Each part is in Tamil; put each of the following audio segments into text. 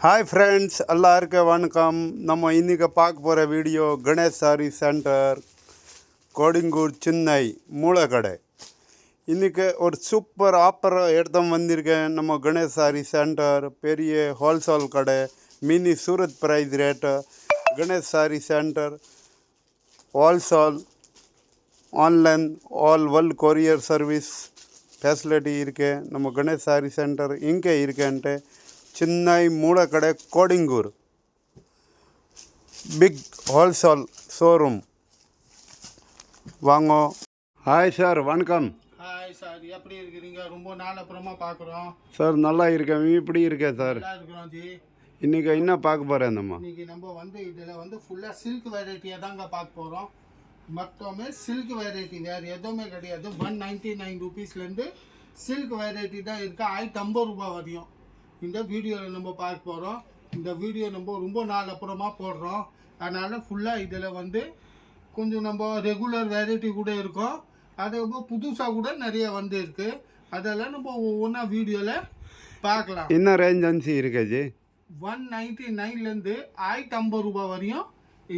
ஹாய் ஃப்ரெண்ட்ஸ், எல்லாருக்கும் வணக்கம். நம்ம இன்றைக்கி பார்க்க போகிற வீடியோ கணேஷ் சாரி சென்டர், கோடிங்கூர், சென்னை மூலக்கடை. இன்றைக்கி ஒரு சூப்பர் ஆஃபர் எடுத்து வந்திருக்கேன். நம்ம கணேஷ் சாரி சென்டர் பெரிய ஹோல்சேல் கடை, mini Surat price rate. Ganesh sari centre wholesale, online, all world courier service facility இருக்குது. நம்ம கணேஷ் சாரி சென்டர் இங்கே இருக்கேன்ட்டு Chennai Moolakadai, Kodungaiyur, big wholesale showroom. வாங்க. ஹாய் சார், வணக்கம். ஹாய் சார், எப்படி இருக்கிறீங்க? ரொம்ப நாள் அப்புறமா பார்க்குறோம் சார். நல்லா இருக்கேன். இப்படி இருக்கேன் சார். நல்லா இருக்கிறோம் ஜி. இன்றைக்கி என்ன பார்க்க போகிறேன்? இன்னைக்கு நம்ம இதில் ஃபுல்லாக சில்க் வெரைட்டியாக தாங்க பார்க்க போகிறோம். மொத்தமே சில்க் வெரைட்டி, வேறு எதுவுமே கிடையாது. 199 ருபீஸ்லேருந்து சில்க் வெரைட்டி தான் இருக்குது. 1050 ரூபா வரையும் இந்த வீடியோவில் நம்ம பார்க்க போகிறோம். இந்த வீடியோ நம்ம ரொம்ப நாள் அப்புறமா போடுறோம். அதனால் ஃபுல்லாக இதில் கொஞ்சம் நம்ம ரெகுலர் வெரைட்டி கூட இருக்கும். அது புதுசாக கூட நிறைய இருக்குது. அதெல்லாம் நம்ம ஒவ்வொன்றா வீடியோவில் பார்க்கலாம். என்ன ரேஞ்ச் அனுச்சி இருக்காது? 199லேருந்து 1050 ரூபா வரையும்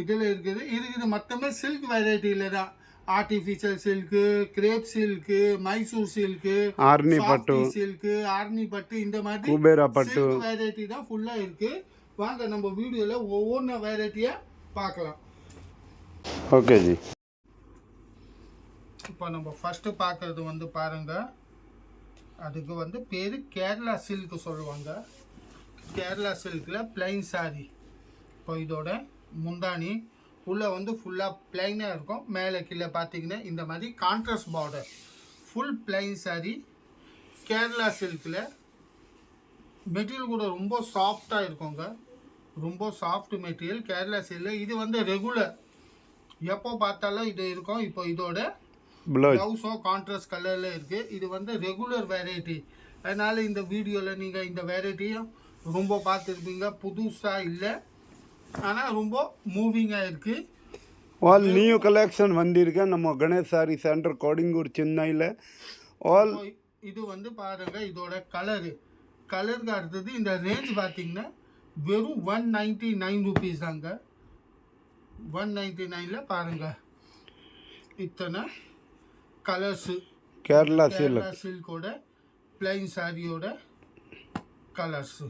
இதில் இருக்குது. மொத்தமே சில்க் வெரைட்டியில் தான். Artificial silk, crepe silk, Mysore silk, Arani பட்டு சில்க்கு, ஆர்னி பட்டு, இந்த மாதிரி குபேரா பட்டு வெரைட்டி தான் ஃபுல்லாக இருக்குது. வாங்க நம்ம வீடியோவில் ஒவ்வொன்று வெரைட்டியாக பார்க்கலாம். Okay G. இப்போ நம்ம ஃபஸ்ட்டு பார்க்குறது பாருங்கள். அதுக்கு பேர் கேரளா சில்க்கு சொல்லுவாங்க. கேரளா சில்கில் பிளைன் சாரி. இப்போ இதோட முந்தானி உள்ளே ஃபுல்லாக பிளைனாக இருக்கும். மேலே கீழே பார்த்தீங்கன்னா இந்த மாதிரி contrast border. Full plain sari Kerala சில்கில். மெட்டீரியல் கூட ரொம்ப சாஃப்டாக இருக்குங்க. ரொம்ப சாஃப்ட் மெட்டீரியல் கேரளா சில்கில். இது ரெகுலர், எப்போ பார்த்தாலும் இது இருக்கும். இப்போ இதோட ப்ளவுஸும் கான்ட்ராஸ்ட் கலரில் இருக்குது. இது ரெகுலர் வெரைட்டி. அதனால் இந்த வீடியோவில் நீங்கள் இந்த வெரைட்டியும் ரொம்ப பார்த்துருப்பீங்க. புதுசாக இல்லை, ஆனால் ரொம்ப மூவிங்காக இருக்குது. ஆல் நியூ கலெக்ஷன் வந்திருக்கேன் நம்ம கணேஷ் சாரி சென்டர், கோடிங்கூர், சென்னையில். ஆல் இது பாருங்கள். இதோட கலருக்கு அடுத்தது இந்த ரேஞ்ச் பார்த்தீங்கன்னா வெறும் 199 ருபீஸ் தாங்க. 199ல் பாருங்கள் இத்தனை கலர்ஸு. கேரளா சில்கோட பிளைன் சாரியோட கலர்ஸு.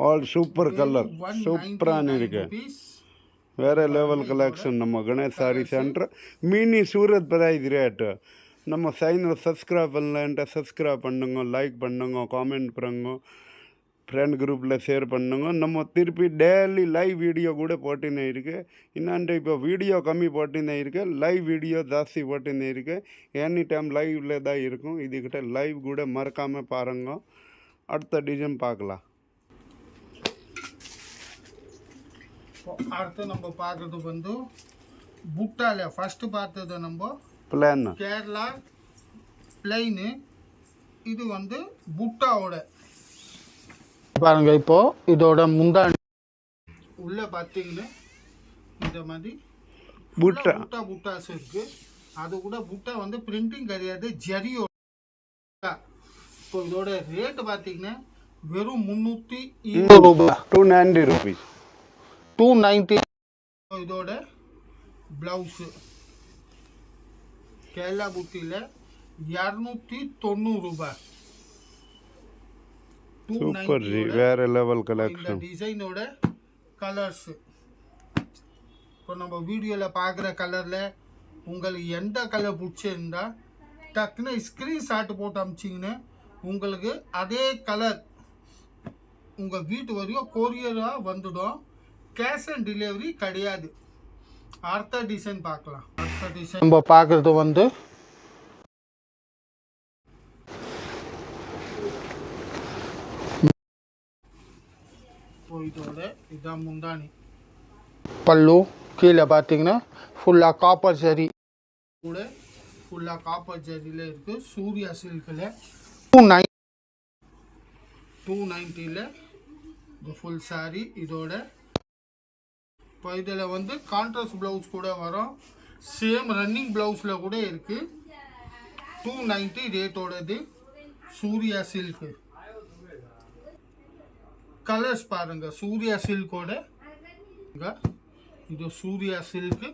ஆல் சூப்பர் கலர், சூப்பரான இருக்கு. வேறு லெவல் கலெக்ஷன் நம்ம Ganesh sari centre, mini Surat price rate. நம்ம சேனல் சப்ஸ்கிரைப் பண்ணலன்ட்டு சப்ஸ்கிரைப் பண்ணுங்க, லைக் பண்ணுங்க, காமெண்ட் பண்ணுங்க, ஃப்ரெண்ட் குரூப்பில் ஷேர் பண்ணுங்க. நம்ம திருப்பி டெய்லி லைவ் வீடியோ கூட போட்டுன்னே இருக்குது. இன்னாண்டு இப்போ வீடியோ கம்மி போட்டுன்னே இருக்கு, லைவ் வீடியோ ஜாஸ்தி போட்டுன்னே இருக்கு. எனி டைம் லைவில் தான் இருக்கும். இதுக்கிட்ட லைவ் கூட மறக்காமல் பாருங்க. அடுத்த டிசைன் பார்க்கலாம். அடுத்து நம்ம பார்க்கறது புட்டால. ஃபர்ஸ்ட் பார்த்தது நம்ம பிளான் கேரளா பிளைனு. இது புட்டாவோட பாருங்க. இப்போ இதோட முந்தானி உள்ள பார்த்தீங்கன்னா இந்த மாதிரி புட்டாஸ் இருக்கு. அது கூட புட்டா பிரிண்டிங் கிடையாது, ஜரியோட. இப்போ இதோட ரேட் பார்த்தீங்கன்னா வெறும் 320 ரூபாய், 290 ருபீஸ், 290. இதோட ப்ளவுஸு கேரளா புட்டியில் 290 ரூபாய். சூப்பர் ஜி, வேற லெவல் கலெக்ஷன். இந்த டிசைனோட கலர்ஸு இப்போ நம்ம வீடியோவில் பார்க்குற கலரில் உங்களுக்கு எந்த கலர் பிடிச்சிருந்தா டக்குன்னு ஸ்க்ரீன்ஷாட் போட்டு அமிச்சிங்கன்னா உங்களுக்கு அதே கலர் உங்கள் வீட்டு வரையும் கொரியராக வந்துடும். கேஷ் ஆன் டெலிவரி கிடையாது. அடுத்த டிசைன் பார்க்கலாம். அடுத்த டிசைன் நம்ம பார்க்குறது இதோட இதான் முந்தானி. பல்லு கீழே பார்த்தீங்கன்னா ஃபுல்லாக காப்பர் ஜரி கூட, ஃபுல்லாக காப்பர் ஜரியில் இருக்குது. சூர்யா சில்கில் 290ல் இந்த ஃபுல் சாரி. இதோட இப்போ இதில் கான்ட்ராஸ்ட் ப்ளவுஸ் கூட வரும். சேம் ரன்னிங் ப்ளவுஸில் கூட இருக்குது. 290 ரேட்டோடது. சூர்யா சில்க்கு கலர்ஸ் பாருங்கள் சூர்யா சில்கோட இது சூர்யா சில்க்கு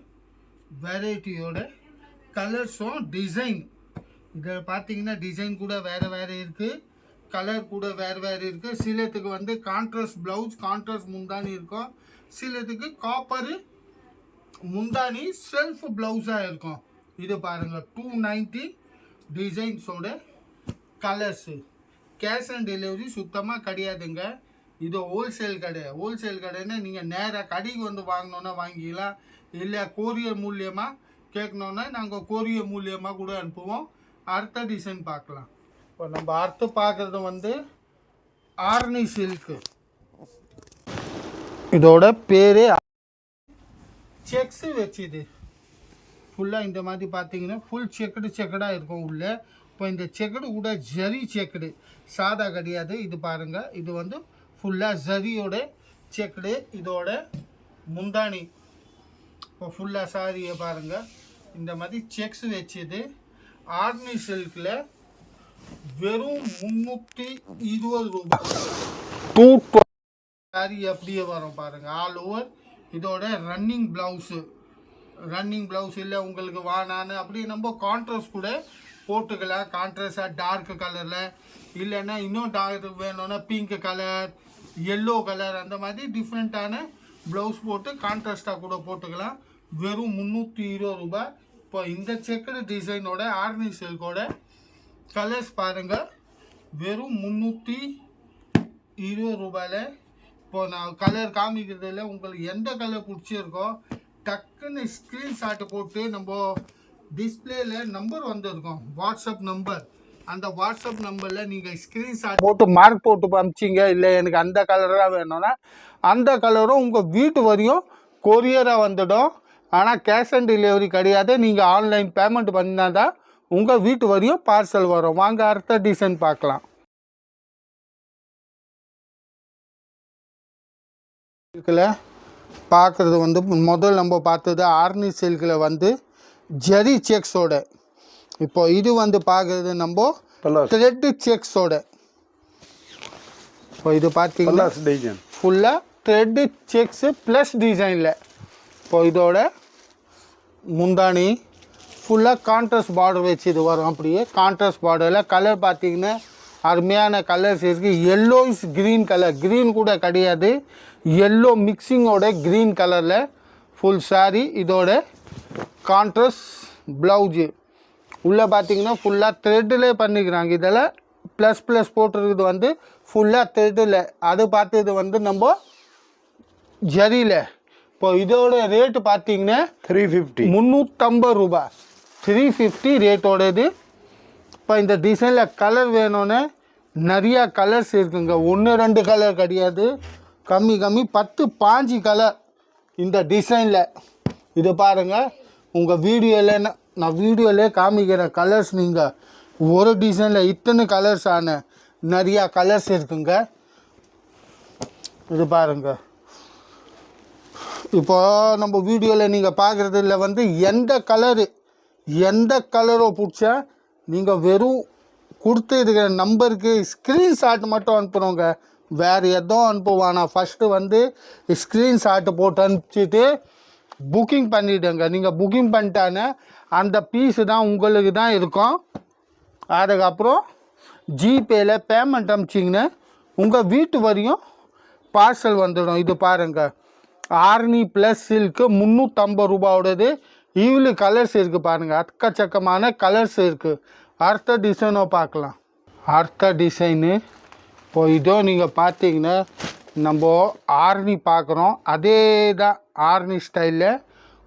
வெரைட்டியோட கலர்ஸும் டிசைன் இதில் பார்த்தீங்கன்னா டிசைன் கூட வேறு வேறு இருக்குது, கலர் கூட வேறு வேறு இருக்குது. சிலத்துக்கு வந்து கான்ட்ராஸ்ட் ப்ளவுஸ் கான்ட்ராஸ்ட் முந்தானி இருக்கும், சிலத்துக்கு காப்பரு முந்தானி செல்ஃப் ப்ளவுஸாக இருக்கும். இது பாருங்கள் 290 டிசைன்ஸோட கலர்ஸு. கேஷ் ஆன் டெலிவரி சுத்தமாக கிடையாதுங்க. இது ஹோல்சேல் கடை. ஹோல்சேல் கடைன்னா நீங்கள் நேராக கடைக்கு வந்து வாங்கினோன்னா வாங்கிக்கலாம், இல்லை கொரியர் மூலியமாக கேட்கணுன்னா நாங்கள் கொரியர் மூலியமாக கூட அனுப்புவோம். அடுத்த டிசைன் பார்க்கலாம். இப்போ நம்ம அடுத்து பார்க்குறது வந்து ஆர்னி சில்க்கு. இதோட பேர் செக்ஸு வச்சுது ஃபுல்லாக இந்த மாதிரி பார்த்தீங்கன்னா ஃபுல் செக்கடாக இருக்கும் உள்ளே. இப்போ இந்த செக்கடு கூட ஜரி செக்கடு, சாதா கிடையாது. இது பாருங்கள், இது வந்து ஃபுல்லாக ஜரியோட செக்கடு. இதோட முந்தானி இப்போ ஃபுல்லாக சாரியை பாருங்கள் இந்த மாதிரி செக்ஸ் வச்சுது. ஆர்னி சில்கில் வெறும் 320 ரூபாய். 220 சாரி அப்படியே வரும் பாருங்கள் ஆல் ஓவர். இதோட ரன்னிங் ப்ளவுஸு இல்லை உங்களுக்கு வானான்னு அப்படி நம்ம கான்ட்ராஸ்ட் கூட போட்டுக்கலாம். கான்ட்ராஸ்டாக டார்க் கலரில், இல்லைன்னா இன்னும் டார்க் வேணும்னா பிங்க் கலர், எல்லோ கலர், அந்த மாதிரி டிஃப்ரெண்ட்டான ப்ளவுஸ் போட்டு கான்ட்ராஸ்டாக கூட போட்டுக்கலாம். வெறும் 320 ரூபாய். இப்போ இந்த செக்குடு டிசைனோட ஆர்னி சில்கோட கலர்ஸ் பாருங்கள் வெறும் 320 ரூபாயில். இப்போ நான் கலர் காமிக்கிறதுல உங்களுக்கு எந்த கலர் பிடிச்சிருக்கோ டக்குன்னு ஸ்க்ரீன்ஷாட்டு போட்டு நம்ம டிஸ்பிளேல நம்பர் வந்துருக்கோம், வாட்ஸ்அப் நம்பர். அந்த வாட்ஸ்அப் நம்பரில் நீங்கள் ஸ்க்ரீன்ஷாட் போட்டு மார்க் போட்டு அனுப்பிச்சிங்க, இல்லை எனக்கு அந்த கலராக வேணும்னா அந்த கலரும் உங்கள் வீட்டு வரையும் கொரியராக வந்துடும். ஆனால் கேஷ் ஆன் டெலிவரி கிடையாது. நீங்கள் ஆன்லைன் பேமெண்ட் பண்ணால் தான் உங்கள் வீட்டு வரையும் பார்சல் வரும். வாங்க அடுத்த டிசைன் பார்க்கலாம். சில்கில் பார்க்குறது வந்து முதல் நம்ம பார்த்தது ஆர்னி சில்கில் வந்து ஜெரி செக்ஸோட. இப்போ இது வந்து பார்க்குறது நம்ம த்ரெட்டு செக்ஸோட. இப்போ இது பார்த்தீங்கன்னா டிசைன் ஃபுல்லாக த்ரெட்டு செக்ஸு ப்ளஸ் டிசைனில். இப்போ இதோட முந்தானி ஃபுல்லாக கான்ட்ராஸ்ட் பார்டர் வச்சு இது வரும். அப்படியே கான்ட்ராஸ்ட் பார்டரில் கலர் பார்த்தீங்கன்னா அருமையான கலர்ஸ் இருக்குது. Yellow is green colour, green கூட கிடையாது, எல்லோ மிக்சிங்கோட க்ரீன் கலரில் ஃபுல் சாரி. இதோட கான்ட்ராஸ்ட் ப்ளவுஜு உள்ளே பார்த்தீங்கன்னா ஃபுல்லாக த்ரெட்டில் பண்ணிக்கிறாங்க. இதில் ப்ளஸ் போட்டிருக்குது வந்து ஃபுல்லாக த்ரெட்டில். அது பார்த்தது வந்து நம்ம ஜரியில். இப்போ இதோட ரேட்டு பார்த்தீங்கன்னா 350 ரூபாய். 350 ரேட்டோடது. இப்போ இந்த டிசைனில் கலர் வேணும்னு நிறையா கலர்ஸ் இருக்குங்க. 1-2 கலர் கிடையாது, கம்மி 10-15 கலர் இந்த டிசைனில். இது பாருங்கள், உங்கள் வீடியோவில் நான் வீடியோவிலே காமிக்கிற கலர்ஸ். நீங்கள் ஒரு டிசைனில் இத்தனை கலர்ஸ் ஆன நிறையா கலர்ஸ் இருக்குங்க. இது பாருங்கள், இப்போ நம்ம வீடியோவில் நீங்கள் பார்க்குறதுல வந்து எந்த கலரோ பிடிச்சா நீங்கள் வெறும் கொடுத்து இருக்கிற நம்பருக்கு ஸ்க்ரீன்ஷாட் மட்டும் அனுப்புகிறோங்க, வேறு எதுவும் அனுப்புவானா. ஃபஸ்ட்டு வந்து ஸ்க்ரீன்ஷாட்டு போட்டு அனுப்பிச்சிட்டு புக்கிங் பண்ணிவிடுங்க. நீங்கள் புக்கிங் பண்ணிட்டானே அந்த பீஸு தான் உங்களுக்கு தான் இருக்கும். அதுக்கப்புறம் ஜிபேயில் பேமெண்ட் அனுப்பிச்சிங்கன்னா உங்கள் வீட்டு வரையும் பார்சல் வந்துடும். இது பாருங்கள், ஆர்னி ப்ளஸ் சில்க்கு 350 ரூபாயோடது. இவ்வளோ கலர்ஸ் இருக்குது பாருங்கள், அக்கச்சக்கமான கலர்ஸ் இருக்குது. அடுத்த டிசைனோ பார்க்கலாம். அடுத்த டிசைனு இப்போ இதோ நீங்கள் பார்த்தீங்கன்னா நம்ம ஆர்னி பார்க்குறோம், அதே தான் ஆர்னி ஸ்டைலில்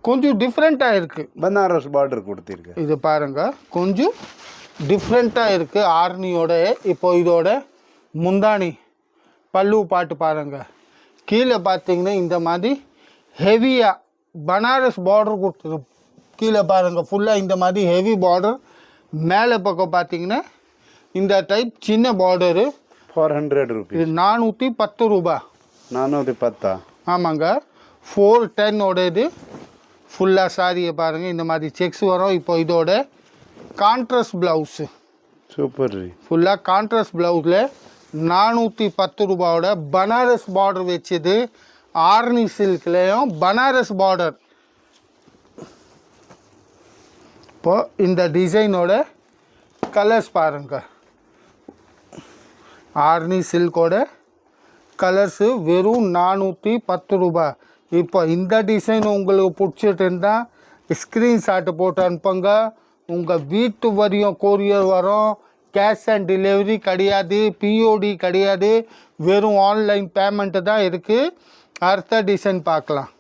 கொஞ்சம் டிஃப்ரெண்ட்டாக இருக்குது. பனாரஸ் பார்டர் கொடுத்துருக்கு. இது பாருங்கள், கொஞ்சம் டிஃப்ரெண்ட்டாக இருக்குது ஆர்னியோட. இப்போ இதோட முந்தானி பல்லு பாட்டு பாருங்கள். கீழே பார்த்தீங்கன்னா இந்த மாதிரி ஹெவியாக பனாரஸ் பார்டர் கொடுத்துருக்கு. கீழே பாருங்கள் ஃபுல்லாக இந்த மாதிரி ஹெவி பார்டர். மேலே பக்கம் பார்த்தீங்கன்னா இந்த டைப் சின்ன பார்டரு. 400 ரூபீஸ். இது 410 ரூபாய். 410. ஆமாங்க, 410 இது. ஃபுல்லாக சாரியை பாருங்கள் இந்த மாதிரி செக்ஸ் வரும். இப்போ இதோட கான்ட்ராஸ்ட் ப்ளவுஸு சூப்பர். ஃபுல்லாக கான்ட்ராஸ்ட் ப்ளவுஸில் 410 ரூபாயோட பனாரஸ் பார்டர் வச்சது. ஆர்னி சில்க்லேயும் பனாரஸ் பார்டர். இப்போ இந்த டிசைனோட கலர்ஸ் பாருங்க. ஆர்னி சில்கோட கலர்ஸு வெறும் 410 ரூபாய். இப்போ இந்த டிசைன் உங்களுக்கு பிடிச்சிட்டு இருந்தால் ஸ்க்ரீன்ஷாட்டு போட்டு அனுப்புங்க. உங்கள் வீட்டு வரையும் கொரியர் வரும். கேஷ் அண்ட் டெலிவரி கிடையாது, பிஓடி கிடையாது, வெறும் ஆன்லைன் பேமெண்ட்டு தான் இருக்குது. அடுத்த டிசைன் பார்க்கலாம்.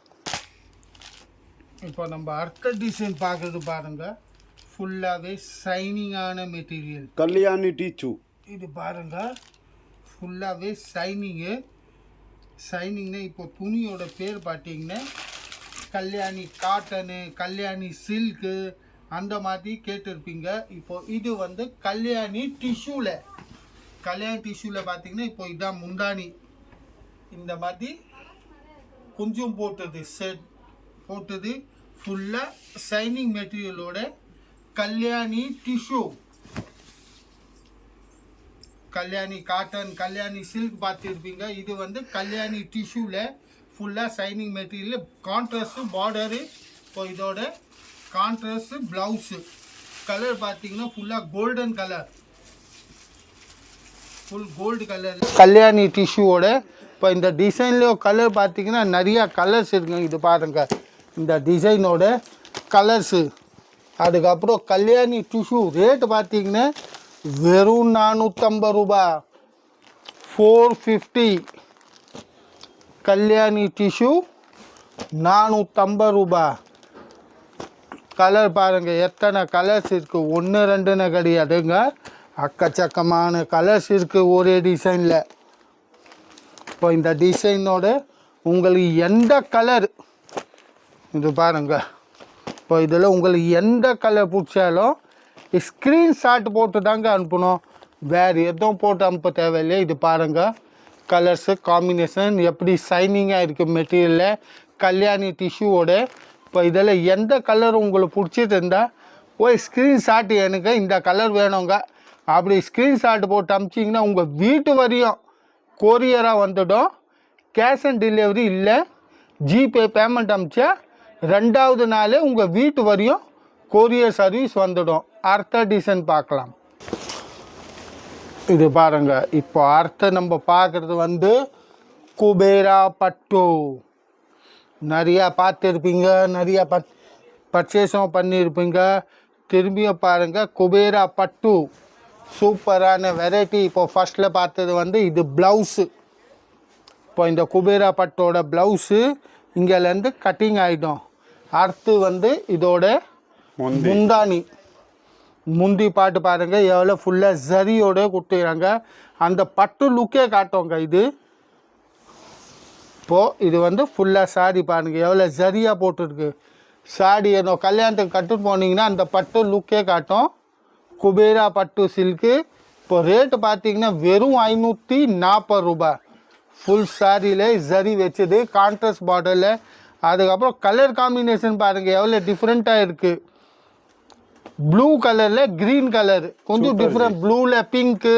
இப்போ நம்ம அடுத்த டிசைன் பார்க்குறது பாருங்கள். ஃபுல்லாகவே ஷைனிங்கான மெட்டீரியல். கல்யாணி டீச்சு. இது பாருங்கள், ஃபுல்லாகவே ஷைனிங்கு. ஷைனிங்னா இப்போ துணியோட பேர் பார்த்தீங்கன்னா கல்யாணி காட்டனு, கல்யாணி சில்க்கு அந்த மாதிரி கேட்டிருப்பீங்க. இப்போ இது வந்து கல்யாணி டிஷ்யூவில். கல்யாணி டிஷ்யூவில் பார்த்தீங்கன்னா இப்போ இதான் முந்தானி. இந்த மாதிரி கொஞ்சம் போட்டது செட் போட்டது ஃபுல்லாக ஷைனிங் மெட்டீரியலோட Kalyani tissue. Kalyani cotton, Kalyani silk பார்த்துருப்பீங்க. இது வந்து கல்யாணி டிஷ்யூவில் ஃபுல்லாக ஷைனிங் மெட்டீரியல். Contrast border. இப்போ இதோட கான்ட்ராஸ்ட்டு ப்ளவுஸு. கலர் பார்த்தீங்கன்னா ஃபுல்லாக golden colour, full gold colour Kalyani டிஷ்யூவோட. இப்போ இந்த டிசைன்லேயும் கலர் பார்த்தீங்கன்னா நிறையா கலர்ஸ் இருக்குங்க. இது பாருங்கள் இந்த டிசைனோட கலர்ஸு. அதுக்கப்புறம் கல்யாணி டிஷ்யூ ரேட்டு பார்த்தீங்கன்னா வெறும் 450 ரூபாய், 450. கல்யாணி டிஷ்யூ 450 ரூபாய். கலர் பாருங்கள் எத்தனை கலர்ஸ் இருக்குது. 1 2ன்னு கிடையாதுங்க, அக்கச்சக்கமான கலர்ஸ் இருக்குது ஒரே டிசைனில். இப்போ இந்த டிசைனோட உங்களுக்கு எந்த கலர், இது பாருங்கள். இப்போ இதில் உங்களுக்கு எந்த கலர் பிடிச்சாலும் ஸ்க்ரீன்ஷாட் போட்டு தாங்க அனுப்பணும், வேறு எதுவும் போட்டு அனுப்ப தேவையில்லை. இது பாருங்கள் கலர்ஸு காம்பினேஷன் எப்படி ஷைனிங்காக இருக்குது மெட்டீரியலில் கல்யாணி டிஷ்யூவோட. இப்போ இதில் எந்த கலர் உங்களுக்கு பிடிச்சிட்டு இருந்தால் போய் ஸ்க்ரீன்ஷாட் எனக்கு இந்த கலர் வேணுங்க அப்படி ஸ்க்ரீன்ஷாட் போட்டு அனுப்பிச்சிங்கன்னா உங்கள் வீட்டு வரையும் கொரியராக வந்துடும். கேஷ் அண்ட் டெலிவரி இல்லை, ஜிபே பேமெண்ட் அனுப்பிச்சா 2வது நாளே உங்கள் வீட்டு வரையும் கொரியர் சர்வீஸ் வந்துடும். அடுத்த டிசைன் பார்க்கலாம். இது பாருங்கள். இப்போ அடுத்த நம்ம பார்க்குறது வந்து குபேரா பட்டு. நிறையா பார்த்துருப்பீங்க, நிறையா பர்ச்சேஸும் பண்ணியிருப்பீங்க. திரும்பியும் பாருங்கள் குபேரா பட்டு சூப்பரான வெரைட்டி. இப்போ ஃபஸ்ட்டில் பார்த்தது வந்து இது ப்ளவுஸு. இப்போ இந்த குபேரா பட்டோட ப்ளவுஸு இங்கேலேருந்து கட்டிங் ஆகிடும். அடுத்து வந்து இதோட முந்தானி. முந்தி பாட்டு பாருங்கள் எவ்வளோ ஃபுல்லாக ஜரியோட கொடுத்துக்கிறாங்க. அந்த பட்டு லுக்கே காட்டுங்க இது. இப்போது இது வந்து ஃபுல்லாக சாரி பாருங்கள் எவ்வளோ ஜரியாக போட்டுருக்கு. சாரி ஏதோ கல்யாணத்துக்கு கட்டுட்டு போனீங்கன்னா அந்த பட்டு லுக்கே காட்டும். குபேரா பட்டு சில்க்கு. இப்போ ரேட்டு பார்த்தீங்கன்னா வெறும் 540 ரூபாய். ஃபுல் சாரியில் ஜரி வச்சது கான்ட்ராஸ்ட் பார்டரில். அதுக்கப்புறம் கலர் காம்பினேஷன் பாருங்கள் எவ்வளோ டிஃப்ரெண்ட்டாக இருக்குது. ப்ளூ கலரில் க்ரீன் கலர் கொஞ்சம் டிஃப்ரெண்ட். ப்ளூவில் பிங்க்கு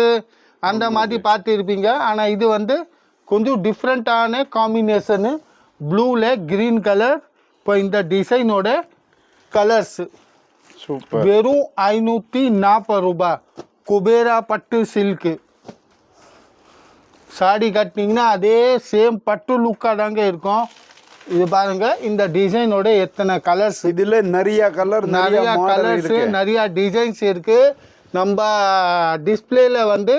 அந்த மாதிரி பார்த்துருப்பீங்க. ஆனால் இது வந்து கொஞ்சம் டிஃப்ரெண்ட்டான காம்பினேஷனு. ப்ளூவில் க்ரீன் கலர். இப்போ இந்த டிசைனோட கலர்ஸு சூப்பர். வெறும் 540 ரூபாய். குபேரா பட்டு சில்க்கு. சாடி கட்டினீங்கன்னா அதே சேம் பட்டு லுக்காக தாங்க இருக்கும். இது பாருங்க இந்த டிசைனோட எத்தனை கலர்ஸ். இதில் நிறைய கலர்ஸ் நிறைய டிசைன்ஸ் இருக்குது. நம்ம டிஸ்பிளேல வந்து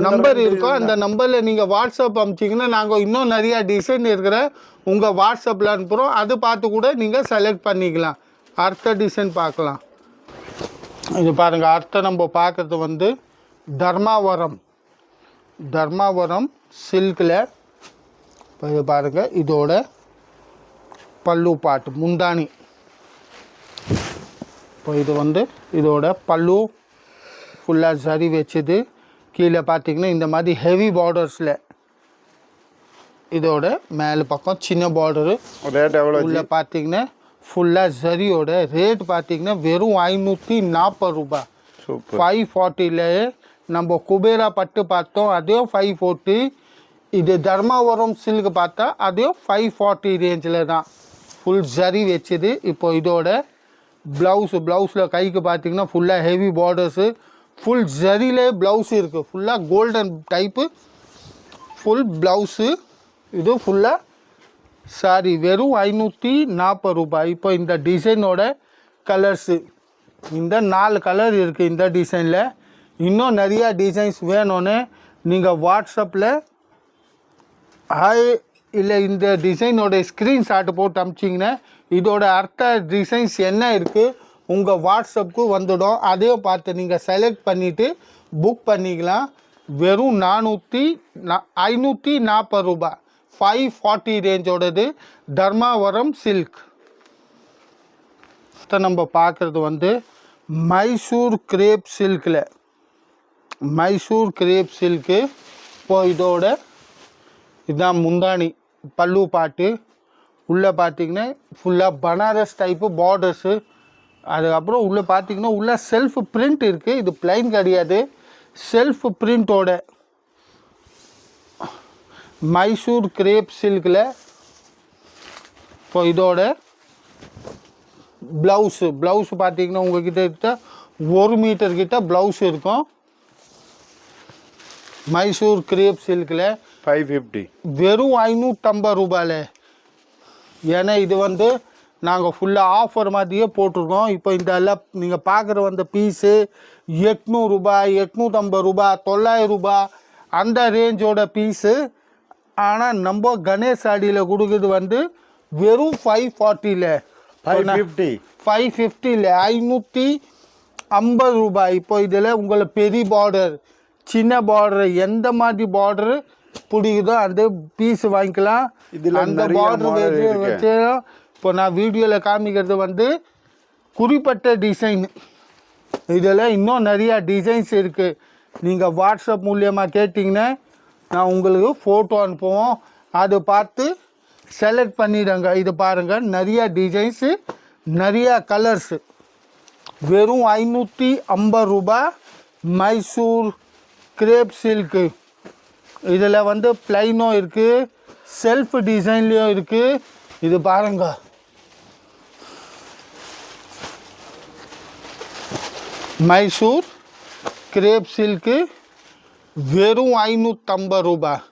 நம்பர் இருக்கும். அந்த நம்பரில் நீங்கள் வாட்ஸ்அப் அனுப்பிச்சிங்கன்னா நாங்கள் இன்னும் நிறையா டிசைன் இருக்கிற உங்கள் வாட்ஸ்அப்பில் அனுப்புகிறோம். அது பார்த்து கூட நீங்கள் செலக்ட் பண்ணிக்கலாம். அடுத்த டிசைன் பார்க்கலாம். இது பாருங்கள். அடுத்த நம்ம பார்க்குறது வந்து தர்மாவரம். தர்மாவரம் சில்கில். இப்போ இது பாருங்கள் இதோட பல்லு பாட்டு முந்தானி. இப்போ இது வந்து இதோட பல்லு ஃபுல்லாக சரி வச்சது. கீழே பார்த்தீங்கன்னா இந்த மாதிரி ஹெவி பார்டர்ஸில் இதோட மேலே பக்கம் சின்ன பார்டரு. ரேட் எவ்வளோ? உள்ளே பார்த்தீங்கன்னா ஃபுல்லாக சரியோட ரேட் பார்த்தீங்கன்னா வெறும் 540 ரூபாய். 540ல் நம்ம குபேரா பட்டு பார்த்தோம், அதையும் 540. இது தர்மாவரம் சில்க் பார்த்தா அதையும் 540 ரேஞ்சில் தான் ஃபுல் ஜரி வச்சுது. இப்போ இதோட ப்ளவுஸில் கைக்கு பார்த்தீங்கன்னா ஃபுல்லாக ஹெவி பார்டர்ஸு, ஃபுல் ஜரிலே ப்ளவுஸ் இருக்குது, ஃபுல்லாக கோல்டன் டைப்பு ஃபுல் ப்ளவுஸு. இது ஃபுல்லாக சாரி வெறும் 540 ரூபாய். இப்போ இந்த டிசைனோட கலர்ஸு இந்த 4 கலர் இருக்குது இந்த டிசைனில். இன்னும் நிறையா டிசைன்ஸ் வேணும்னு நீங்கள் வாட்ஸ்அப்பில் ஹாய் இல்லை இந்த டிசைனோட ஸ்க்ரீன்ஷாட் போட்டு அனுப்பிச்சிங்கன்னா இதோட அர்த்த டிசைன்ஸ் என்ன இருக்குது உங்கள் வாட்ஸ்அப்புக்கு வந்துடும். அதையும் பார்த்து நீங்கள் செலக்ட் பண்ணிவிட்டு புக் பண்ணிக்கலாம். வெறும் 540 ரூபாய், 540 ரேஞ்சோடது தர்மாவரம் சில்க். நம்ம பார்க்குறது வந்து மைசூர் கிரேப் சில்கில் மைசூர் கிரேப் சில்க்கு. இப்போ இதோட இதுதான் முந்தானி பல்லு பாட்டு. உள்ளே பார்த்திங்கன்னா ஃபுல்லாக பனாரஸ் டைப்பு பார்டர்ஸு. அதுக்கப்புறம் உள்ளே பார்த்திங்கன்னா உள்ளே செல்ஃப் பிரிண்ட் இருக்குது. இது பிளைன் கிடையாது, செல்ஃப் பிரிண்ட்டோட மைசூர் கிரேப் சில்கில். இப்போ இதோட ப்ளவுஸு பார்த்திங்கன்னா உங்கள்கிட்ட 1 மீட்டர் கிட்ட ப்ளவுஸ் இருக்கும். மைசூர் கிரேப் சில்கில் 550, வெறும் 550 ரூபாயில். ஏன்னா இது வந்து நாங்கள் ஃபுல்லாக ஆஃபர் மாதிரியே போட்டிருக்கோம். இப்போ இந்த எல்லாம் நீங்கள் பார்க்குற வந்த பீஸு 800 ரூபாய், 850 ரூபாய், 900 ரூபாய் அந்த ரேஞ்சோட பீஸு. ஆனால் நம்ம கணேஷ் சாடியில் கொடுக்குறது வந்து வெறும் 540ல் 550, 550ல் 550 ரூபாய். இப்போ இதில் உங்களை பெரிய பார்டர் சின்ன பார்டர் எந்த மாதிரி பார்டரு பிடிக்குதோ அந்த பீஸ் வாங்கிக்கலாம். அந்த பார்டர் வச்சு இப்போ நான் வீடியோவில் காமிக்கிறது வந்து குறிப்பிட்ட டிசைன். இதில் இன்னும் நிறையா டிசைன்ஸ் இருக்குது. நீங்கள் வாட்ஸ்அப் மூலியமாக கேட்டிங்கன்னா நான் உங்களுக்கு ஃபோட்டோ அனுப்புவோம், அதை பார்த்து செலக்ட் பண்ணிடுங்க. இது பாருங்கள் நிறையா டிசைன்ஸு, நிறையா கலர்ஸு. வெறும் 550 ரூபாய் மைசூர் கிரேப் சில்க்கு. இதில் வந்து பிளைனும் இருக்குது, செல்ஃப் டிசைன்லேயும் இருக்குது. இது பாருங்க, மைசூர் கிரேப் சில்க்கு வெறும் 550 ரூபாய்.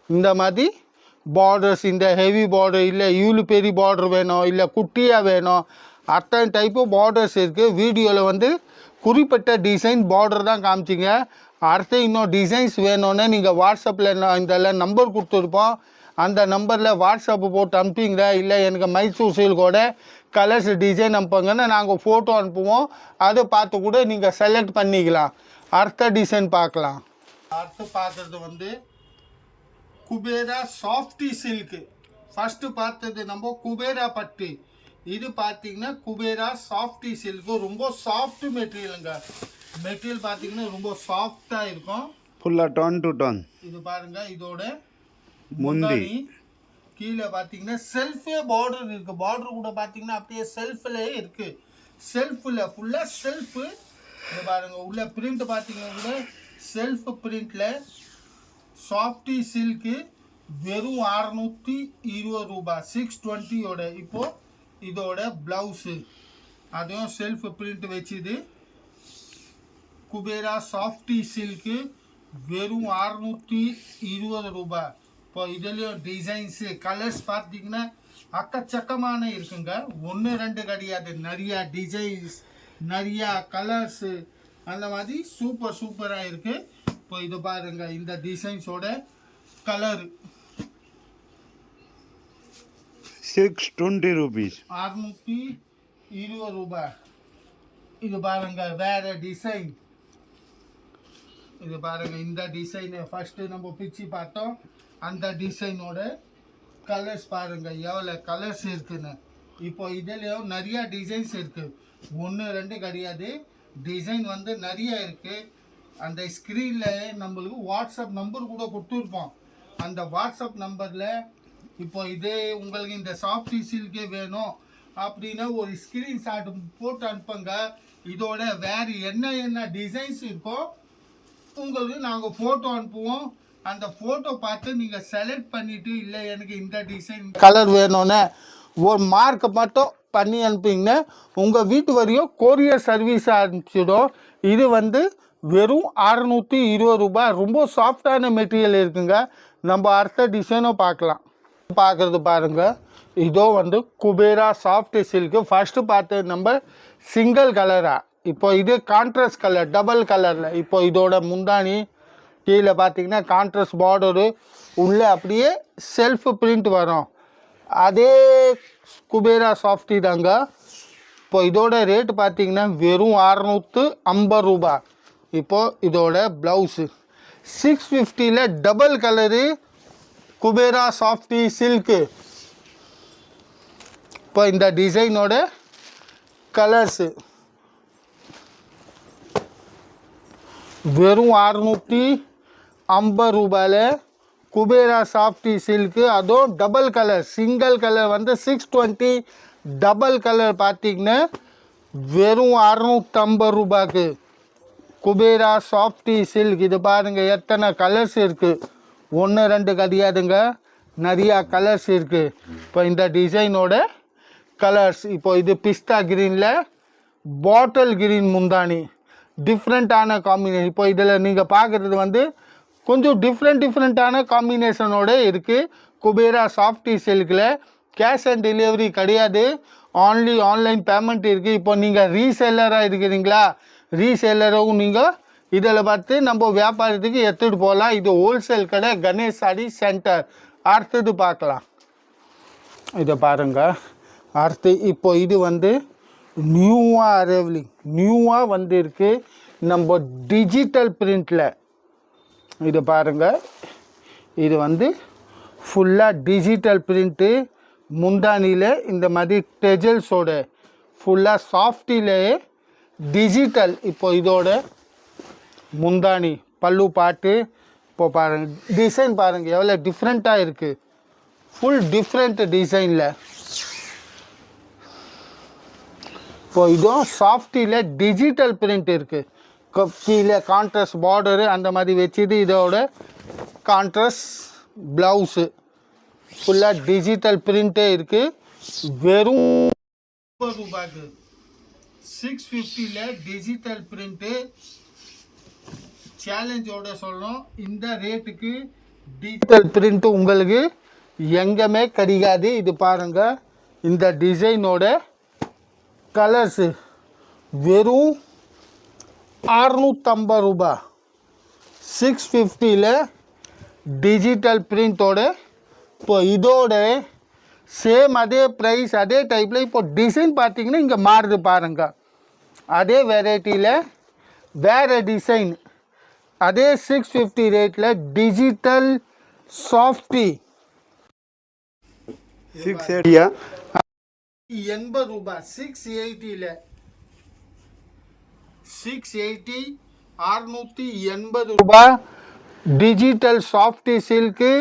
இந்த மாதிரி பார்டர்ஸ், இந்த ஹெவி பார்டர் இல்லை இவ்வளோ பெரிய பார்டர் வேணும் இல்லை குட்டியாக வேணும், அத்தனை டைப்பு பார்டர்ஸ் இருக்குது. வீடியோவில் வந்து குறிப்பிட்ட டிசைன் பார்டர் தான் காமிச்சிங்க. அடுத்து இன்னும் டிசைன்ஸ் வேணும்னு நீங்கள் வாட்ஸ்அப்பில் இதெல்லாம் நம்பர் கொடுத்துருப்போம், அந்த நம்பரில் வாட்ஸ்அப்பு போட்டு அனுப்பிங்க. இல்லை எனக்கு மைசூர் சில்கோட கலர்ஸ் டிசைன் அனுப்புங்கன்னு நாங்கள் ஃபோட்டோ அனுப்புவோம், அதை பார்த்து கூட நீங்கள் செலக்ட் பண்ணிக்கலாம். அடுத்த டிசைன் பார்க்கலாம். அடுத்து பார்க்குறது வந்து குபேரா சாஃப்டி சில்க்கு. ஃபஸ்ட்டு பார்த்தது நம்ம குபேரா பட்டு. இது பார்த்தீங்கன்னா குபேரா சாஃப்டி சில்க்கு. ரொம்ப சாஃப்ட் மெட்டீரியலுங்க. மெட்டீரியல் பார்த்தீங்கன்னா ரொம்ப சாஃப்டாக இருக்கும், ஃபுல்லாக டோன் டு டோன். இது பாருங்க, இதோட முந்தி கீழே பார்த்தீங்கன்னா செல்ஃபே பார்டர் இருக்குது. பார்டர் கூட பார்த்தீங்கன்னா அப்படியே செல்ஃப்லேயே இருக்குது. செல்ஃபில் ஃபுல்லாக செல்ஃபு. இது பாருங்க, உள்ள பிரிண்ட் பார்த்தீங்கன்னா கூட செல்ஃப் பிரிண்டில் சாஃப்டி சில்க்கு வெறும் 620 ரூபாய், 620யோட. இப்போது இதோட ப்ளவுஸு அதுவும் செல்ஃப் பிரிண்ட் வச்சுது. குபேரா சாஃப்டி சில்க்கு வெறும் 620 ரூபாய். இப்போ இதுலேயும் டிசைன்ஸு கலர்ஸ் பார்த்தீங்கன்னா அக்கச்சக்கமான இருக்குங்க. 1 2 கிடையாது, நிறையா டிசைன்ஸ் நிறையா கலர்ஸு அந்த மாதிரி சூப்பராக இருக்குது. இப்போ இது பாருங்கள், இந்த டிசைன்ஸோட கலரு 620 rupees, 620 ரூபாய். இது பாருங்கள் வேறு டிசைன். இது பாருங்கள், இந்த டிசைனு ஃபஸ்ட்டு நம்ம பிச்சு பார்த்தோம், அந்த டிசைனோட கலர்ஸ் பாருங்கள் எவ்வளோ கலர்ஸ் இருக்குன்னு. இப்போ இதுலேயும் நிறையா டிசைன்ஸ் இருக்குது, 1 2 கிடையாது, டிசைன் வந்து நிறைய இருக்குது. அந்த ஸ்க்ரீனில் நம்மளுக்கு வாட்ஸ்அப் நம்பர் கூட கொடுத்துருப்போம். அந்த வாட்ஸ்அப் நம்பரில் இப்போ இதே உங்களுக்கு இந்த சாஃப்டி சில்கே வேணும் அப்படின்னா ஒரு ஸ்க்ரீன்ஷாட் போட்டு அனுப்புங்க. இதோட வேறு என்ன டிசைன்ஸ் இருக்கோ உங்களுக்கு நாங்கள் ஃபோட்டோ அனுப்புவோம். அந்த ஃபோட்டோ பார்த்து நீங்கள் செலக்ட் பண்ணிவிட்டு இல்லை எனக்கு இந்த டிசைன் கலர் வேணும்னு ஒரு மார்க்கை மட்டும் பண்ணி அனுப்பிங்கன்னா உங்கள் வீட்டு வரையும் கொரியர் சர்வீஸ் அனுப்பிச்சிடும். இது வந்து வெறும் 620 ரூபாய். ரொம்ப சாஃப்டான மெட்டீரியல் இருக்குங்க. நம்ம அடுத்த டிசைனும் பார்க்கலாம். பார்க்குறது பாருங்கள், இதோ வந்து குபேரா சாஃப்ட் சில்க்கு. ஃபஸ்ட்டு பார்த்து நம்ம சிங்கிள் கலராக, இப்போ இது கான்ட்ராஸ்ட் கலர் டபுள் கலரில். இப்போ இதோட முந்தானி கீழே பார்த்தீங்கன்னா கான்ட்ராஸ்ட் பார்டரு, உள்ளே அப்படியே செல்ஃப் பிரிண்ட் வரும். அதே குபேரா சாஃப்டி தாங்க. இப்போ இதோட ரேட்டு பார்த்தீங்கன்னா வெறும் 650 ரூபாய். இப்போது இதோட blouse 650 double colour Kubera softy silk. இப்போ இந்த டிசைனோட கலர்ஸு வெறும் 650 ரூபாயில் குபேரா சாஃப்டி சில்க்கு. அதுவும் டபுள் கலர். சிங்கிள் கலர் வந்து 620, டபுள் கலர் பார்த்திங்கன்னா வெறும் 650 ரூபாய்க்கு குபேரா சாஃப்டி சில்க். இது பாருங்கள் எத்தனை கலர்ஸ் இருக்குது. 1 2 கிடையாதுங்க, நிறையா கலர்ஸ் இருக்குது. இப்போ இந்த டிசைனோட கலர்ஸ், இப்போ இது பிஸ்தா க்ரீனில் பாட்டில் க்ரீன் முந்தானி, டிஃப்ரெண்ட்டான காம்பினேஷன். இப்போ இதில் நீங்கள் பார்க்குறது வந்து கொஞ்சம் டிஃப்ரெண்ட்டான காம்பினேஷனோட இருக்குது. குபேரா சாஃப்டி சில்கில் கேஷ் ஆன் டெலிவரி கிடையாது, ஆன்லி ஆன்லைன் பேமெண்ட் இருக்குது. இப்போ நீங்கள் ரீசெல்லராக இருக்கிறீங்களா, ரீசெல்லரும் நீங்கள் இதில் பார்த்து நம்ம வியாபாரத்துக்கு எடுத்துகிட்டு போகலாம். இது ஹோல்சேல் கடை கணேஷ் சாரி சென்டர். அடுத்தது பார்க்கலாம். இதை பாருங்கள். அடுத்து இப்போ இது வந்து நியூவாக அரைவலிங் நியூவாக வந்து இருக்குது நம்ம டிஜிட்டல் பிரிண்டில். இது பாருங்கள், இது வந்து ஃபுல்லாக டிஜிட்டல் பிரிண்ட்டு. முந்தானியில் இந்த மாதிரி டெஜல்ஸோட ஃபுல்லாக சாஃப்டிலே டிஜிட்டல். இப்போ இதோட முந்தானி பல்லு பாட்டு. இப்போ பாருங்கள் டிசைன் பாருங்கள் எவ்வளோ டிஃப்ரெண்ட்டாக இருக்குது. ஃபுல் டிஃப்ரெண்ட் டிசைனில். இப்போ இதுவும் சாஃப்டியில் டிஜிட்டல் பிரிண்ட் இருக்குது. கீழே கான்ட்ராஸ்ட் பார்டரு அந்த மாதிரி வச்சுது. இதோட கான்ட்ராஸ்ட் ப்ளவுஸு ஃபுல்லாக டிஜிட்டல் பிரிண்ட்டே இருக்குது. வெறும் 30 ரூபாய்க்கு 650 டிஜிட்டல் பிரிண்ட்டு. சேலஞ்சோட சொல்லணும், இந்த ரேட்டுக்கு டிஜிட்டல் பிரிண்ட்டு உங்களுக்கு எங்கேயுமே கிடைக்காது. இது பாருங்கள் இந்த டிசைனோட கலர்ஸு வெறும் 650 ரூபாய். 650 டிஜிட்டல் பிரிண்ட்டோட. இப்போ இதோட சேம் அதே ப்ரைஸ் அதே டைப்பில் இப்போ டிசைன் பார்த்தீங்கன்னா இங்கே மாறுது பாருங்கள். அதே வெரைட்டியில் வேறு டிசைன், அதே 650 ரேட்டில் டிஜிட்டல் சாஃப்டி 680 80 ரூபாய். 680 680 680 ரூபாய் டிஜிட்டல் சாஃப்டி சில்க்கு.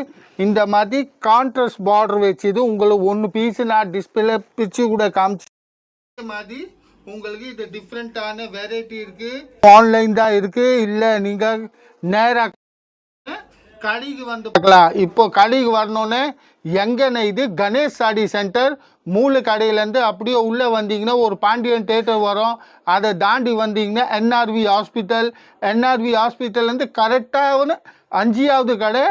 இந்த மாதிரி கான்ட்ராஸ்ட் பார்டர் வச்சுது. உங்களுக்கு 1 பீஸு நான் டிஸ்பிளே பிச்சு கூட காமிச்சு. இந்த மாதிரி உங்களுக்கு இது டிஃப்ரெண்ட்டான வெரைட்டி இருக்குது. ஆன்லைன் தான் இருக்குது, இல்லை நீங்கள் நேராக கடைக்கு வந்து பார்க்கலாம். இப்போ கடைக்கு வரணுன்னு எங்கன்னு, இது கணேஷ் சாடி சென்டர் மூணு கடையிலேருந்து அப்படியே உள்ளே வந்தீங்கன்னா ஒரு பாண்டியன் தேட்டர் வரும். அதை தாண்டி வந்தீங்கன்னா என்ஆர்வி ஹாஸ்பிட்டல்லேருந்து கரெக்டாக 5வது கடை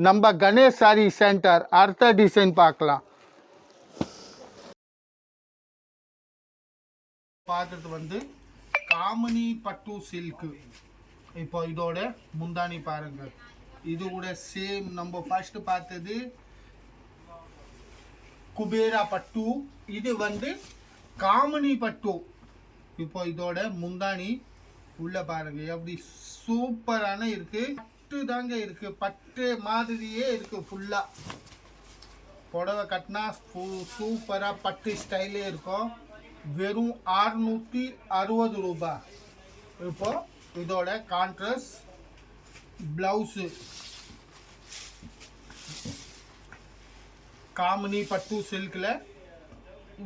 நம்ம கணேஷ் சாரி சென்டர். அடுத்த டிசைன் பார்க்கலாம். பார்த்தது வந்து காமினி பட்டு சில்க்கு. இப்போ இதோட முந்தானி பாருங்கள். இது கூட சேம் நம்ம ஃபர்ஸ்ட் பார்த்தது குபேரா பட்டு, இது வந்து காமினி பட்டு. இப்போ இதோட முந்தானி உள்ள பாருங்க எப்படி சூப்பரான இருக்கு. பட்டு தாங்க இருக்கு, பட்டு மாதிரியே இருக்கு. ஃபுல்லா புடவை கட்டினா சூப்பரா பட்டு ஸ்டைலே இருக்கும். வெறும் 660 ரூபாய். இப்போ இதோட கான்ட்ராஸ்ட் பிளவுஸு காமினி பட்டு சில்கில்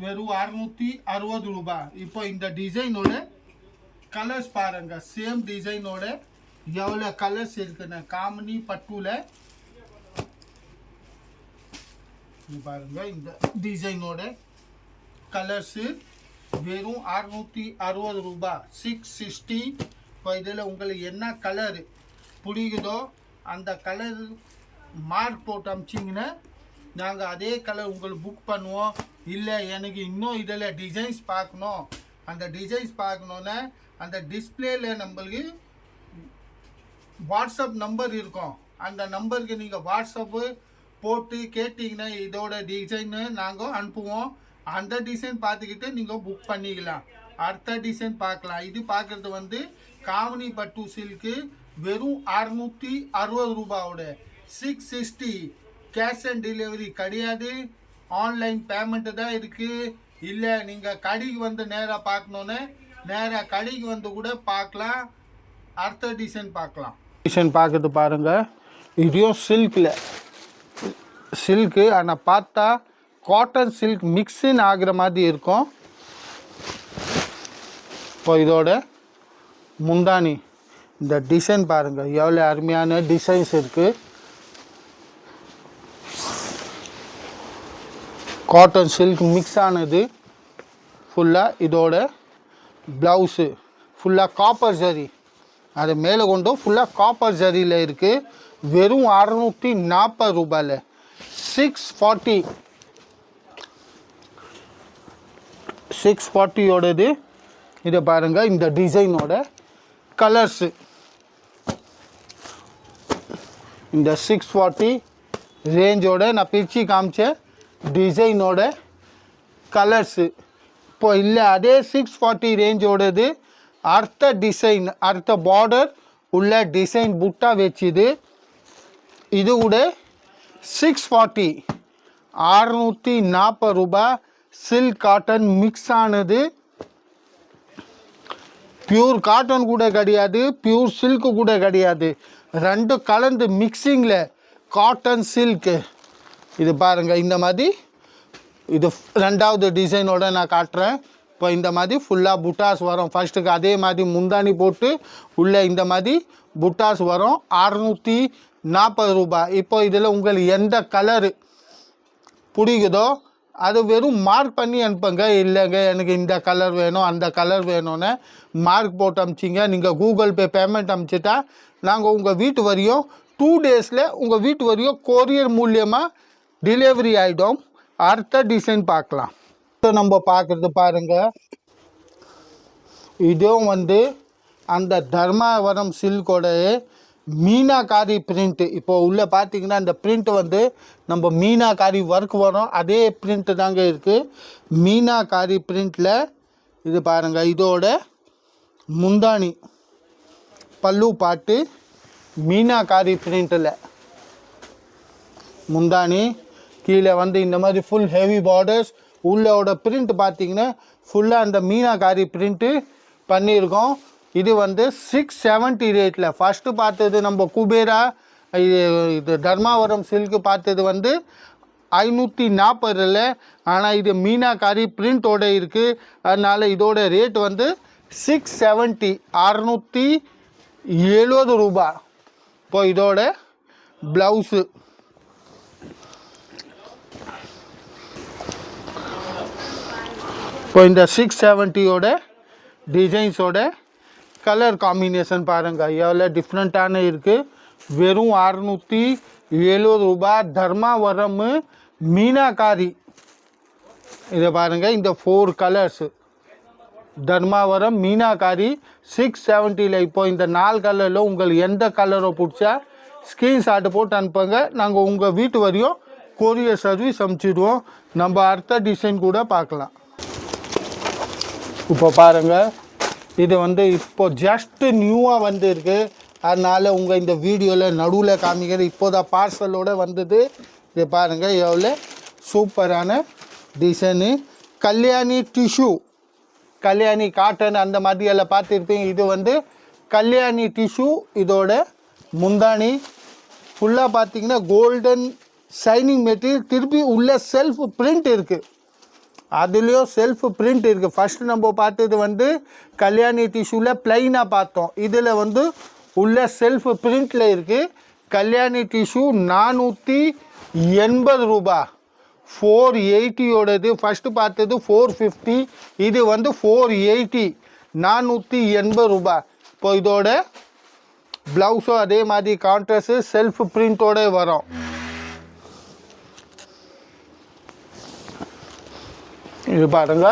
வெறும் 660 ரூபாய். இப்போ இந்த டிசைனோட கலர்ஸ் பாருங்க. சேம் டிசைனோட எவ்வளோ கலர்ஸ் இருக்குண்ணே காமினி பட்டுவில். பாருங்க இந்த டிசைனோட கலர்ஸு வெறும் 660 ரூபாய், 660. இப்போ இதில் உங்களுக்கு என்ன கலர் பிடிக்குதோ அந்த கலர் மார்க் போட்டு அமிச்சிங்கன்னா நாங்கள் அதே கலர் உங்களுக்கு புக் பண்ணுவோம். இல்லை எனக்கு இன்னும் இதில் டிசைன்ஸ் பார்க்கணும், அந்த டிசைன்ஸ் பார்க்கணுன்னா அந்த டிஸ்பிளேல நம்மளுக்கு வாட்ஸ்அப் நம்பர் இருக்கும். அந்த நம்பருக்கு நீங்கள் வாட்ஸ்அப்பு போட்டு கேட்டிங்கன்னா இதோட டிசைன்னு நாங்கள் அனுப்புவோம். அந்த டிசைன் பார்த்துக்கிட்டு நீங்கள் புக் பண்ணிக்கலாம். அடுத்த டிசைன் பார்க்கலாம். இது பார்க்குறது வந்து காமினி பட்டு சில்க்கு வெறும் 660 ரூபாவோட 660. கேஷ் ஆன் டெலிவரி கிடையாது, ஆன்லைன் பேமெண்ட்டு தான் இருக்குது. இல்லை நீங்கள் கடைக்கு வந்து நேராக பார்க்கணுன்னு நேராக கடைக்கு வந்து கூட பார்க்கலாம். அடுத்த டிசைன் பார்க்கலாம். டிசைன் பார்க்குறது பாருங்கள், இதுவும் சில்கில் சில்க்கு. ஆனால் பார்த்தா காட்டன் சில்க் மிக்ஸின் ஆகிற மாதிரி இருக்கும். இப்போ இதோட முந்தானி இந்த டிசைன் பாருங்கள், எவ்வளோ அருமையான டிசைன்ஸ் இருக்குது. காட்டன் சில்க் மிக்ஸ் ஆனது ஃபுல்லாக. இதோட ப்ளவுஸு ஃபுல்லாக காப்பர் ஜரி, அது மேலே கொண்டு ஃபுல்லாக காப்பர் ஜரியில் இருக்குது. வெறும் 640 ரூபாயில் 640. 640யோடது. இதை பாருங்கள் இந்த டிசைனோட கலர்ஸு. இந்த 640 ரேஞ்சோட நான் பிரித்து காமிச்சேன் டிசைனோட கலர்ஸு. இப்போ இல்லை அதே 640 ரேஞ்சோடது அடுத்த டிசைன், அடுத்த பார்டர் உள்ள டிசைன் புட்டா வச்சுது. இது கூட 640 640 ரூபாய். சில்க் காட்டன் மிக்ஸ் ஆனது, பியூர் காட்டன் கூட கிடையாது, பியூர் சில்க்கு கூட கிடையாது, ரெண்டு கலந்து மிக்சிங்கில் காட்டன் சில்க்கு. இது பாருங்கள் இந்த மாதிரி. இது ரெண்டாவது டிசைனோட நான் காட்டுறேன். இப்போ இந்த மாதிரி ஃபுல்லாக புட்டாஸ் வரும். ஃபஸ்ட்டுக்கு அதே மாதிரி முந்தானி போட்டு உள்ளே இந்த மாதிரி புட்டாஸ் வரும். 640 ரூபாய். இப்போ இதில் உங்களுக்கு எந்த கலரு பிடிக்குதோ அது வெறும் மார்க் பண்ணி அனுப்புங்க. இல்லைங்க எனக்கு இந்த கலர் வேணும் அந்த கலர் வேணும்னு மார்க் போட்டு அனுப்பிச்சிங்க. நீங்கள் கூகுள் பே பேமெண்ட் அனுப்பிச்சிட்டா நாங்கள் உங்கள் வீட்டு வரையும் 2 டேஸில் உங்கள் வீட்டு வரையும் கொரியர் மூலியமாக டெலிவரி ஆகிடும். அடுத்த டிசைன் பார்க்கலாம். நம்ம பார்க்குறது பாருங்கள், இதுவும் வந்து அந்த தர்மாவரம் சில்கோட மீனாகாரி பிரிண்ட்டு. இப்போ உள்ளே பார்த்தீங்கன்னா இந்த பிரிண்ட் வந்து நம்ம மீனாகாரி ஒர்க் வரும், அதே பிரிண்ட்டு தாங்க இருக்குது. மீனாகாரி பிரிண்ட்டில் இது பாருங்கள். இதோட முந்தானி பல்லு பாட்டு மீனாகாரி பிரிண்ட்டில் முந்தானி. கீழே வந்து இந்த மாதிரி ஃபுல் ஹெவி பார்டர்ஸ். உள்ளோட பிரிண்ட் பார்த்தீங்கன்னா ஃபுல்லாக அந்த மீனாகாரி பிரிண்ட்டு பண்ணியிருக்கோம். இது வந்து 670 ரேட்டில். ஃபஸ்ட்டு பார்த்தது நம்ம குபேரா இது தர்மாவரம் சில்க்கு பார்த்தது வந்து 540. ஆனால் இது மீனாகாரி பிரிண்ட்டோட இருக்குது. அதனால் இதோட ரேட் வந்து 670 670 ரூபாய். இப்போ இதோட ப்ளவுஸு இப்போ இந்த 670யோட டிசைன்ஸோட கலர் காம்பினேஷன் பாருங்கள் எவ்வளோ டிஃப்ரெண்ட்டான இருக்குது. வெறும் 670 ரூபாய். தர்மாவரம் மீனாகாரி. இதை பாருங்கள் இந்த 4 கலர்ஸு தர்மாவரம் மீனாகாரி 670. இப்போ இந்த 4 கலரில் உங்களுக்கு எந்த கலரை பிடிச்சா ஸ்க்ரீன்ஷாட்டு போட்டு அனுப்புங்க. நாங்கள் உங்கள் வீட்டு வரையும் கொரியர் சர்வீஸ் அனுப்பிச்சிடுவோம். நம்ம அடுத்த டிசைன் கூட பார்க்கலாம். இப்போ பாருங்கள், இது வந்து இப்போ ஜஸ்ட்டு நியூவாக வந்துருக்கு. அதனால் உங்கள் இந்த வீடியோவில் நடுவில் காமிக்கிற இப்போ தான் பார்சலோடு வந்தது. இது பாருங்கள் எவ்வளோ சூப்பரான design. Kalyani tissue, Kalyani cotton அந்த மாதிரியெல்லாம் பார்த்துருப்பீங்க. இது வந்து கல்யாணி டிஷ்யூ. இதோட முந்தானி ஃபுல்லாக பார்த்தீங்கன்னா கோல்டன் ஷைனிங் மெட்டீரியல். திருப்பி உள்ள செல்ஃப் பிரிண்ட் இருக்குது, அதுலேயும் செல்ஃப் பிரிண்ட் இருக்குது. ஃபஸ்ட்டு நம்ம பார்த்தது வந்து கல்யாணி டிஷ்யூவில் ப்ளைனாக பார்த்தோம். இதில் வந்து உள்ள செல்ஃப் பிரிண்டில் இருக்குது. கல்யாணி டிஷ்யூ 480 ரூபா. 480ஓடது ஃபஸ்ட்டு பார்த்தது 450, இது வந்து 480, 480 ரூபா. இப்போ இதோட ப்ளவுஸும் அதே மாதிரி கான்ட்ராஸ்ட்டு செல்ஃப் பிரிண்டோட வரும். இது பாருங்க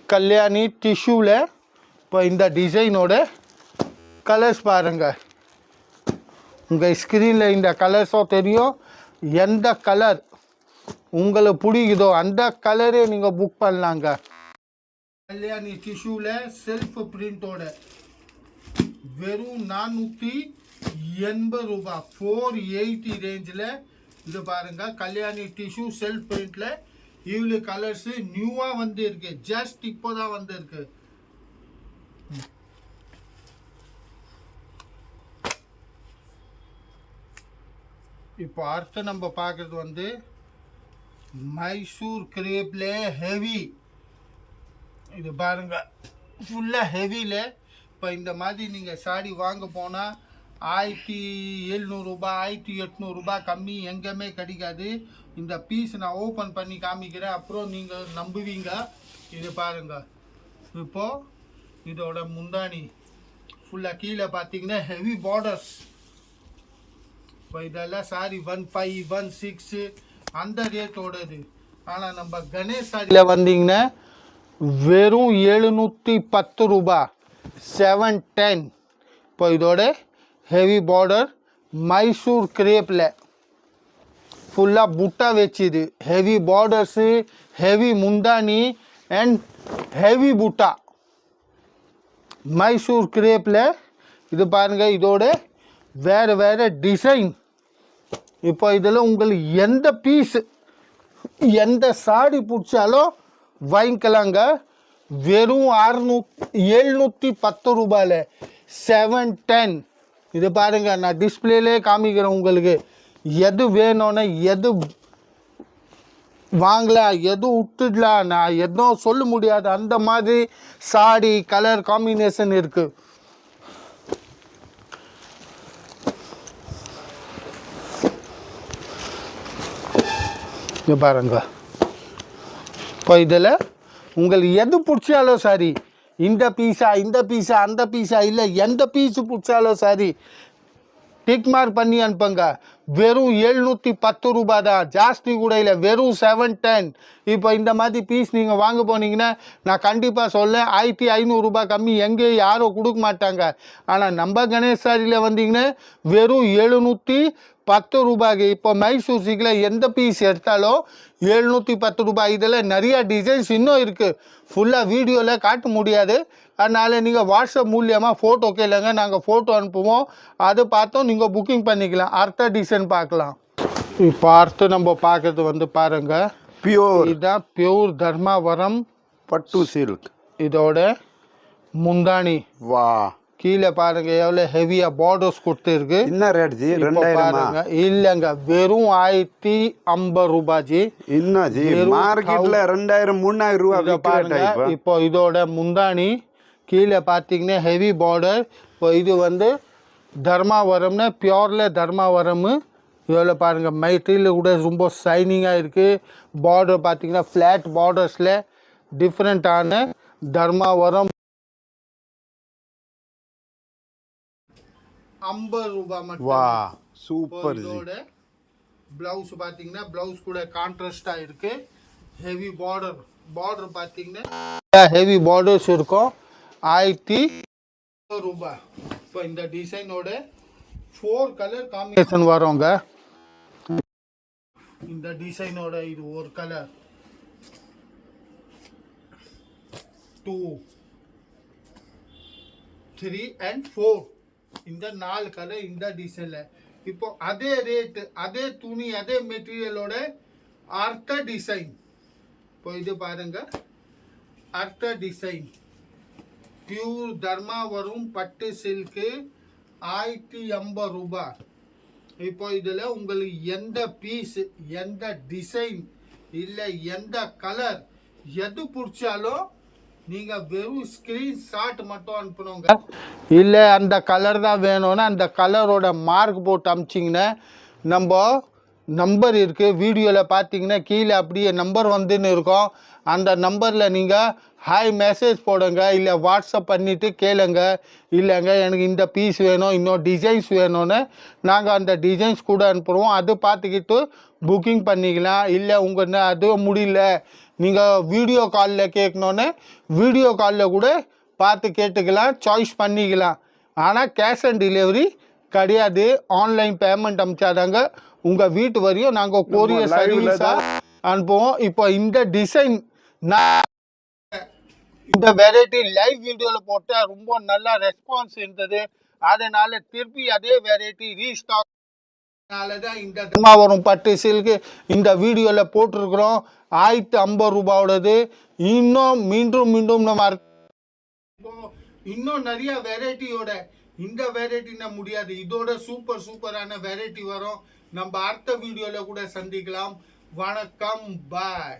கல்யாணி டிஷ்யூவில் இப்போ இந்த டிசைனோட கலர்ஸ் பாருங்கள். உங்கள் ஸ்க்ரீனில் இந்த கலர்ஸும் தெரியும். எந்த கலர் உங்களுக்கு பிடிக்குதோ அந்த கலரே நீங்கள் புக் பண்ணலாங்க. கல்யாணி டிஷ்யூவில் செல்ஃப் பிரிண்டோட வெறும் 480 ரூபா. 480 ரேஞ்சில் இது பாருங்கள். கல்யாணி டிஷ்யூ செல்ஃப் பிரிண்டில் இவ்வளோ கலர்ஸு நியூவாக வந்து இருக்கு. ஜஸ்ட் இப்போ தான் வந்து இருக்கு. இப்போ அடுத்து நம்ம பார்க்குறது வந்து மைசூர் கிரேப்ல ஹெவி. இது பாருங்க ஃபுல்லாக ஹெவியில். இப்போ இந்த மாதிரி நீங்கள் சாரி வாங்க போனால் 1700 ரூபா 1800 ரூபா கம்மி எங்கேயுமே கிடைக்காது. இந்த பீஸ் நான் ஓப்பன் பண்ணி காமிக்கிறேன், அப்புறம் நீங்கள் நம்புவீங்க. இது பாருங்க. இப்போது இதோட முந்தானி ஃபுல்லாக கீழே பார்த்தீங்கன்னா ஹெவி பார்டர்ஸ். இப்போ இதெல்லாம் சாரி 15, 16 அந்த ரேட்டோடது. ஆனால் நம்ம கணேஷ் சாரியில் வந்தீங்கன்னா வெறும் 710 ரூபா, 710. இப்போ இதோட ஹெவி பார்டர் மைசூர் கிரேப்பில் ஃபுல்லாக புட்டா வச்சுது. ஹெவி பார்டர்ஸு, ஹெவி முந்தானி அண்ட் ஹெவி புட்டா மைசூர் கிரேப்பில். இது பாருங்கள் இதோட வேறு வேறு டிசைன். இப்போ இதில் உங்களுக்கு எந்த பீஸு எந்த சாடி பிடிச்சாலும் வாங்கிக்கலாங்க. வெறும் 710 ரூபாயில் 710. இது பாருங்கள் நான் டிஸ்பிளேலே காமிக்கிறேன் உங்களுக்கு. எது வேணும்னா எது வாங்கலாம் எது விட்டுடலாம் நான் எதுவும் சொல்ல முடியாது. அந்த மாதிரி சாடி கலர் காம்பினேஷன் இருக்குது. பாருங்க இப்போ இதில் உங்களுக்கு எது பிடிச்சாலும் சரி, இந்த பீஸா அந்த பீஸா இல்லை எந்த பீஸு பிடிச்சாலும் சரி டிக் மார்க் பண்ணி அனுப்புங்க. வெறும் 710 ரூபா தான், ஜாஸ்தி கூட இல்லை. வெறும் 710. இப்போ இந்த மாதிரி பீஸ் நீங்கள் வாங்க போனீங்கன்னா நான் கண்டிப்பாக சொல்ல 1500 ரூபா கம்மி எங்கேயும் யாரும் கொடுக்க மாட்டாங்க. ஆனால் நம்ம கணேஷ் சாரியில் வந்தீங்கன்னா வெறும் 710 ரூபாய்க்கு. இப்போ மைசூர் சில்கில் எந்த பீஸ் எடுத்தாலும் 710 ரூபாய். இதில் நிறையா டிசைன்ஸ் இன்னும் இருக்குது. ஃபுல்லாக வீடியோவில் காட்ட முடியாது. அதனால் நீங்கள் வாட்ஸ்அப் மூலியமாக ஃபோட்டோ கேளுங்க, நாங்கள் ஃபோட்டோ அனுப்புவோம். அது பார்த்தோம் நீங்கள் புக்கிங் பண்ணிக்கலாம். அடுத்த டிசைன் பார்க்கலாம். இப்போ அடுத்து நம்ம பார்க்குறது வந்து பாருங்கள் பியூர். இதுதான் பியூர் தர்மாவரம் பட்டு சில்க். இதோட முந்தானி வா கீழே பாருங்க எவ்வளோ ஹெவியாக பார்டர்ஸ் கொடுத்துருக்கு. என்ன ரேட் ஜி? 2000 இல்லைங்க, வெறும் 1050 ரூபாய் ஜி. என்ன ஜி மார்க்கெட்டில் 2000 3000 ரூபா பாருங்க. இப்போ இதோட முந்தானி கீழே பார்த்தீங்கன்னா ஹெவி பார்டர். இப்போ இது வந்து தர்மாவரம்னா பியோரில் தர்மாவரம். இவ்வளோ பாருங்கள் மெட்டீரியல் கூட ரொம்ப ஷைனிங்காக இருக்குது. பார்டர் பார்த்தீங்கன்னா ஃப்ளாட் பார்டர்ஸில் டிஃப்ரெண்ட்டான தர்மாவரம் 50 ரூபாய் மட்டும். வா சூப்பர். இதோட ப்ளவுஸ் பார்த்தீங்கன்னா ப்ளவுஸ் கூட கான்ட்ராஸ்டாக இருக்குது. ஹெவி பார்டர் பார்த்தீங்கன்னா ஹெவி பார்டர்ஸ் இருக்கும். 1000 ரூபாய். இப்போ இந்த டிசைனோட 4 கலர் காம்பினேஷன் வருங்க. இந்த டிசைனோட இது ஒரு கலர், 2, 3 and 4. இந்த 4 கலர் இந்த டிசைனில். இப்போ அதே ரேட்டு அதே துணி அதே மெட்டீரியலோட அடுத்த டிசைன். இப்போ இது பாருங்க அடுத்த டிசைன் பியூர் தர்மாவரம் பட்டு சில்க்கு 1050 ரூபாய். இப்போ இதில் உங்களுக்கு எந்த பீஸ் எந்த டிசைன் இல்லை எந்த கலர் எது பிடிச்சாலும் நீங்கள் வெறும் ஸ்க்ரீன்ஷாட் மட்டும் அனுப்பணுங்க. இல்லை அந்த கலர் தான் வேணும்னா அந்த கலரோட மார்க் போட்டு அனுப்பிச்சிங்கன்னா நம்ம நம்பர் இருக்குது, வீடியோவில் பார்த்தீங்கன்னா கீழே அப்படியே நம்பர் வந்துன்னு இருக்கும். அந்த நம்பரில் நீங்கள் ஹாய் மெசேஜ் போடுங்க, இல்லை வாட்ஸ்அப் பண்ணிவிட்டு கேளுங்க. இல்லைங்க எனக்கு இந்த பீஸ் வேணும், இன்னும் டிசைன்ஸ் வேணும்னு நாங்கள் அந்த டிசைன்ஸ் கூட அனுப்புகிறோம். அது பார்த்துக்கிட்டு புக்கிங் பண்ணிக்கலாம். இல்லை உங்கள் அதுவும் முடியல, நீங்கள் வீடியோ காலில் கேட்கணுன்னு வீடியோ காலில் கூட பார்த்து கேட்டுக்கலாம், சாய்ஸ் பண்ணிக்கலாம். ஆனால் கேஷ் ஆன் டெலிவரி கிடையாது. ஆன்லைன் பேமெண்ட் அனுப்பிச்சாதாங்க உங்கள் வீட்டு வரையும் நாங்கள் கொரியர் சர்வீஸாக அனுப்புவோம். இப்போ இந்த டிசைன் நான் இந்த வெரைட்டி லைவ் வீடியோவில் போட்டால் ரொம்ப நல்லா ரெஸ்பான்ஸ் இருந்தது. அதனால் திருப்பி அதே வெரைட்டி ரீஸ்டாக் தான் இந்த தர்மாவரம் பட்டு சில்க்கு இந்த வீடியோவில் போட்டிருக்கிறோம். 1050 ரூபாயோடது. இன்னும் மீண்டும் நம்ம இன்னும் நிறைய வெரைட்டியோட இந்த வெரைட்டினா முடியாது, இதோட சூப்பரான வெரைட்டி வரும். நம்ம அடுத்த வீடியோவில் கூட சந்திக்கலாம். வணக்கம், பாய்.